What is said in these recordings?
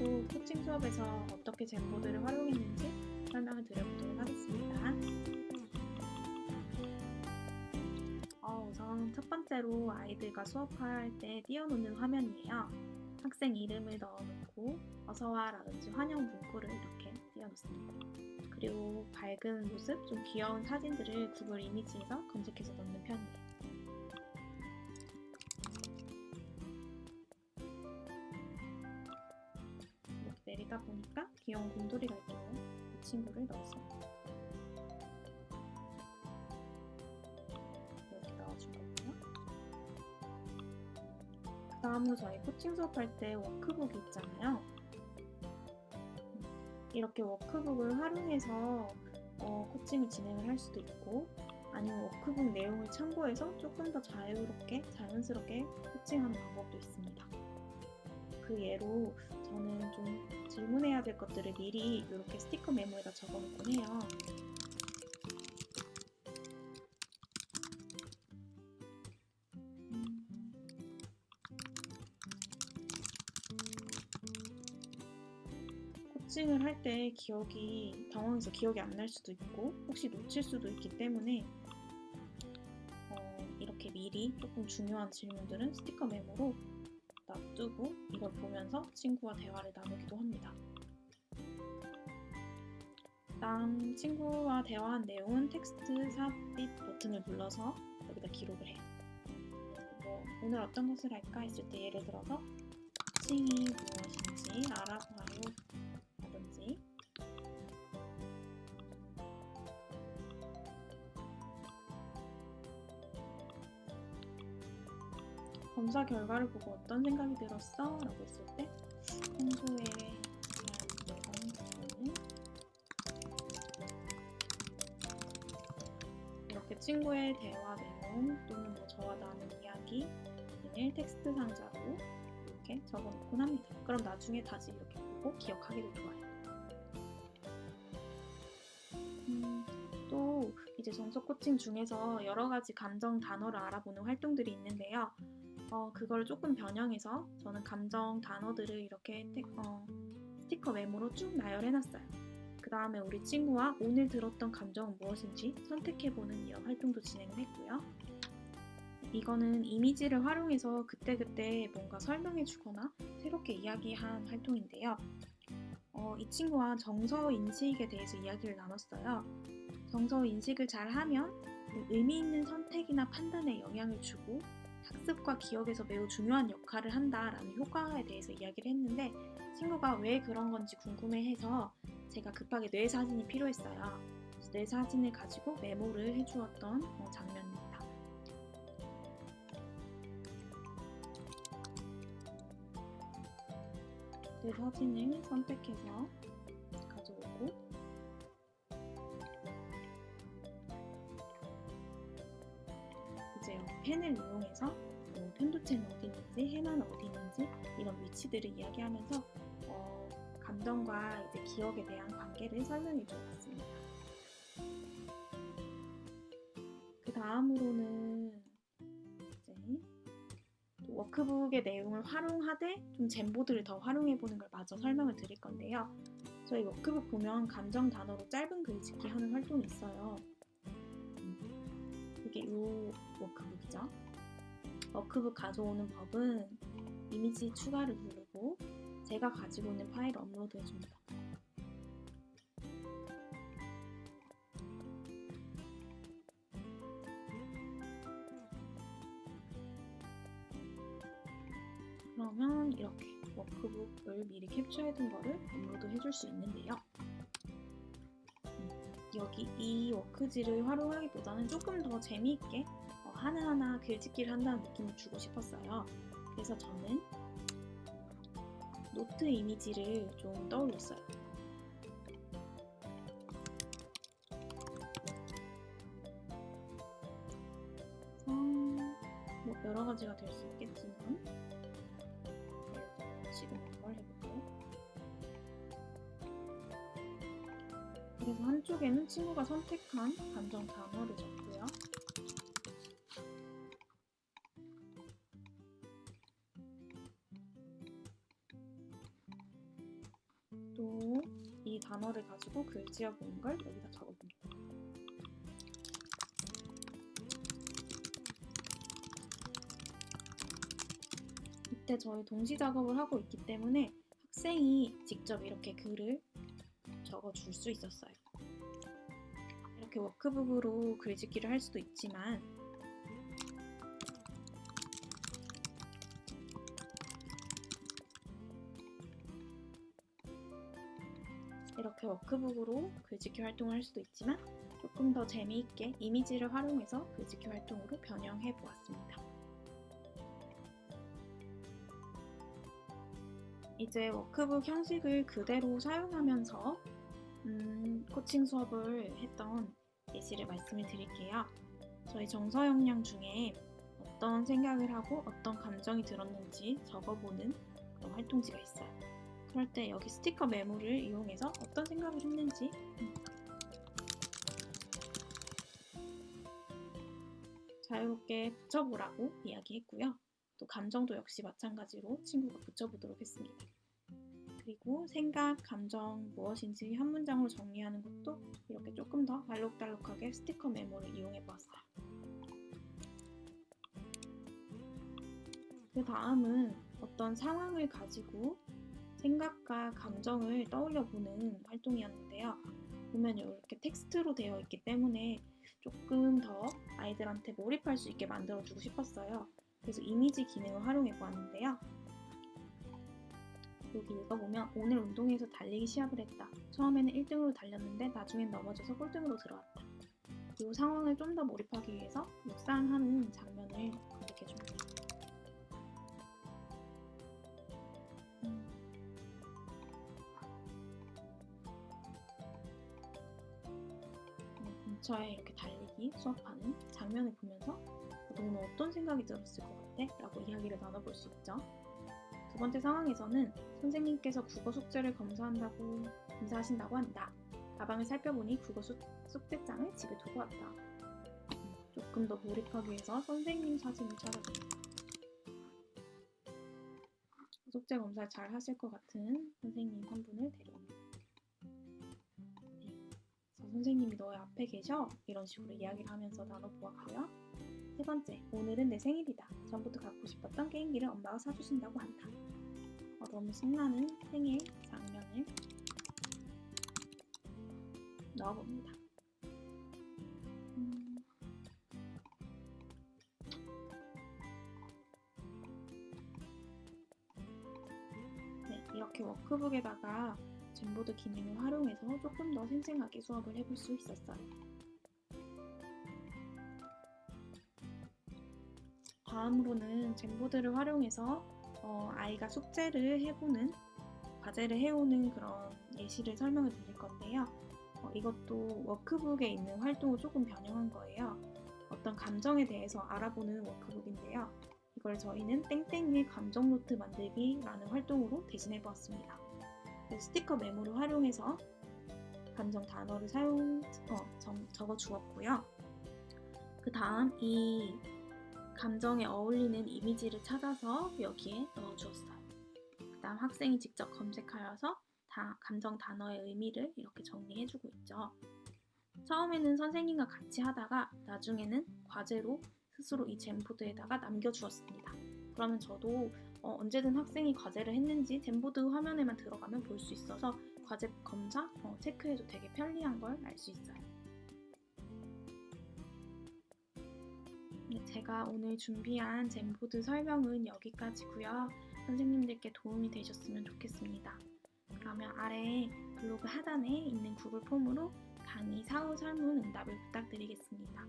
번째로 코칭 수업에서 어떻게 젠보드를 활용했는지 설명을 드려보도록 하겠습니다. 우선 첫 번째로 아이들과 수업할 때 띄워놓는 화면이에요. 학생 이름을 넣어놓고 어서와 라든지 환영 문구를 이렇게 띄워놓습니다. 그리고 밝은 모습, 좀 귀여운 사진들을 구글 이미지에서 검색해서 넣는 편이에요. 이렇게 내리다 보니까 귀여운 곰돌이가 있길래 이 친구를 넣었습니다. 이렇게 넣어준 거고요. 그 다음으로 저희 코칭 수업할 때 워크북이 있잖아요. 이렇게 워크북을 활용해서 코칭을 진행을 할 수도 있고, 아니면 워크북 내용을 참고해서 조금 더 자유롭게, 자연스럽게 코칭하는 방법도 있습니다. 그 예로 저는 좀 질문해야 될 것들을 미리 이렇게 스티커 메모에다 적어놓곤 해요. 코칭을 할 때 당황해서 기억이 안 날 수도 있고 혹시 놓칠 수도 있기 때문에 이렇게 미리 조금 중요한 질문들은 스티커 메모로 놔두고 이걸 보면서 친구와 대화를 나누기도 합니다. 다음 친구와 대화한 내용은 텍스트 삽입 버튼을 눌러서 여기다 기록을 해요. 오늘 어떤 것을 할까 했을 때 예를 들어서 코칭이 무엇인지 알아봐요 라든지 검사 결과를 보고 어떤 생각이 들었어? 라고 했을 때 평소에 잘 보던 부분을 이렇게 친구의 대화 내용 또는 저와 나눈 이야기 등을 텍스트 상자로 이렇게 적어놓곤 합니다. 그럼 나중에 다시 이렇게 보고 기억하기도 좋아요. 또 이제 정석 코칭 중에서 여러 가지 감정 단어를 알아보는 활동들이 있는데요. 그걸 조금 변형해서 저는 감정 단어들을 이렇게 스티커 메모로 쭉 나열해놨어요. 그 다음에 우리 친구와 오늘 들었던 감정은 무엇인지 선택해보는 이런 활동도 진행을 했고요. 이거는 이미지를 활용해서 그때그때 뭔가 설명해주거나 새롭게 이야기한 활동인데요. 이 친구와 정서 인식에 대해서 이야기를 나눴어요. 정서 인식을 잘 하면 의미 있는 선택이나 판단에 영향을 주고 학습과 기억에서 매우 중요한 역할을 한다라는 효과에 대해서 이야기를 했는데 친구가 왜 그런 건지 궁금해해서 제가 급하게 뇌 사진이 필요했어요. 그래서 뇌 사진을 가지고 메모를 해주었던 장면입니다. 뇌 사진을 선택해서 가져오고 이제 여기 펜을 이용해서 편도체는 어디 있는지, 해마는 어디 있는지 이런 위치들을 이야기하면서 감정과 이제 기억에 대한 관계를 설명해 주었습니다. 그 다음으로는 이제 워크북의 내용을 활용하되 좀 젠보드를 더 활용해 보는 걸 마저 설명을 드릴 건데요. 저희 워크북 보면 감정 단어로 짧은 글짓기 하는 활동이 있어요. 이게 이 워크북이죠. 워크북 가져오는 법은 이미지 추가를 누르고 제가 가지고 있는 파일을 업로드 해줍니다. 그러면 이렇게 워크북을 미리 캡처해둔 거를 업로드 해줄 수 있는데요. 여기 이 워크지를 활용하기보다는 조금 더 재미있게 하나하나 글짓기를 한다는 느낌을 주고 싶었어요. 그래서 저는 노트 이미지를 좀 떠올렸어요. 그래서 여러 가지가 될 수 있겠지만 지금 한번 해볼까요? 그래서 한쪽에는 친구가 선택한 감정 단어를 적고요. 단어를 가지고 글 지어보는 걸 여기다 적어봅니다. 이때 저희 동시 작업을 하고 있기 때문에 학생이 직접 이렇게 글을 적어줄 수 있었어요. 이렇게 워크북으로 글짓기를 할 수도 있지만 이렇게 워크북으로 글짓기 활동을 할 수도 있지만 조금 더 재미있게 이미지를 활용해서 글짓기 활동으로 변형해 보았습니다. 이제 워크북 형식을 그대로 사용하면서 코칭 수업을 했던 예시를 말씀을 드릴게요. 저희 정서 역량 중에 어떤 생각을 하고 어떤 감정이 들었는지 적어보는 그런 활동지가 있어요. 그럴 때 여기 스티커 메모를 이용해서 어떤 생각을 했는지 자유롭게 붙여보라고 이야기했고요. 또 감정도 역시 마찬가지로 친구가 붙여보도록 했습니다. 그리고 생각, 감정 무엇인지 한 문장으로 정리하는 것도 이렇게 조금 더 알록달록하게 스티커 메모를 이용해 보았어요. 그 다음은 어떤 상황을 가지고 생각과 감정을 떠올려 보는 활동이었는데요. 보면 이렇게 텍스트로 되어 있기 때문에 조금 더 아이들한테 몰입할 수 있게 만들어주고 싶었어요. 그래서 이미지 기능을 활용해 보았는데요. 여기 읽어보면 오늘 운동회에서 달리기 시합을 했다. 처음에는 1등으로 달렸는데 나중엔 넘어져서 꼴등으로 들어왔다. 이 상황을 좀 더 몰입하기 위해서 묵상하는 장면을 그려줍니다. 근처에 이렇게 달리기 수업하는 장면을 보면서 너는 어떤 생각이 들었을 것 같아? 라고 이야기를 나눠볼 수 있죠. 두 번째 상황에서는 선생님께서 국어 숙제를 검사하신다고 한다. 가방을 살펴보니 국어 숙제장을 집에 두고 왔다. 조금 더 몰입하기 위해서 선생님 사진을 찾아줍니다. 숙제 검사를 잘 하실 것 같은 선생님 한 분을 데려옵니다. 선생님이 너의 앞에 계셔? 이런 식으로 이야기를 하면서 나눠보았고요. 세 번째, 오늘은 내 생일이다. 전부터 갖고 싶었던 게임기를 엄마가 사주신다고 한다. 너무 신나는 생일 장면을 넣어봅니다. 네, 이렇게 워크북에다가 젠보드 기능을 활용해서 조금 더 생생하게 수업을 해볼 수 있었어요. 다음으로는 젠보드를 활용해서 아이가 숙제를 해보는, 과제를 해오는 그런 예시를 설명을 드릴 건데요. 이것도 워크북에 있는 활동을 조금 변형한 거예요. 어떤 감정에 대해서 알아보는 워크북인데요. 이걸 저희는 땡땡이의 감정 노트 만들기라는 활동으로 대신해 보았습니다. 스티커 메모를 활용해서 감정 단어를 적어 주었고요. 그 다음 이 감정에 어울리는 이미지를 찾아서 여기에 넣어 주었어요. 그 다음 학생이 직접 검색하여서 감정 단어의 의미를 이렇게 정리해 주고 있죠. 처음에는 선생님과 같이 하다가 나중에는 과제로 스스로 이 젠보드에다가 남겨주었습니다. 그러면 저도 언제든 학생이 과제를 했는지 젠보드 화면에만 들어가면 볼 수 있어서 과제 검사 체크해도 되게 편리한 걸 알 수 있어요. 네, 제가 오늘 준비한 젠보드 설명은 여기까지고요. 선생님들께 도움이 되셨으면 좋겠습니다. 그러면 아래 블로그 하단에 있는 구글 폼으로 강의 사후 설문 응답을 부탁드리겠습니다.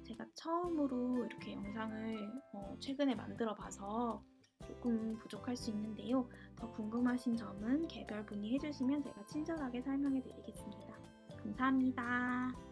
제가 처음으로 이렇게 영상을 최근에 만들어 봐서 조금 부족할 수 있는데요. 더 궁금하신 점은 개별 문의해 주시면 제가 친절하게 설명해 드리겠습니다. 감사합니다.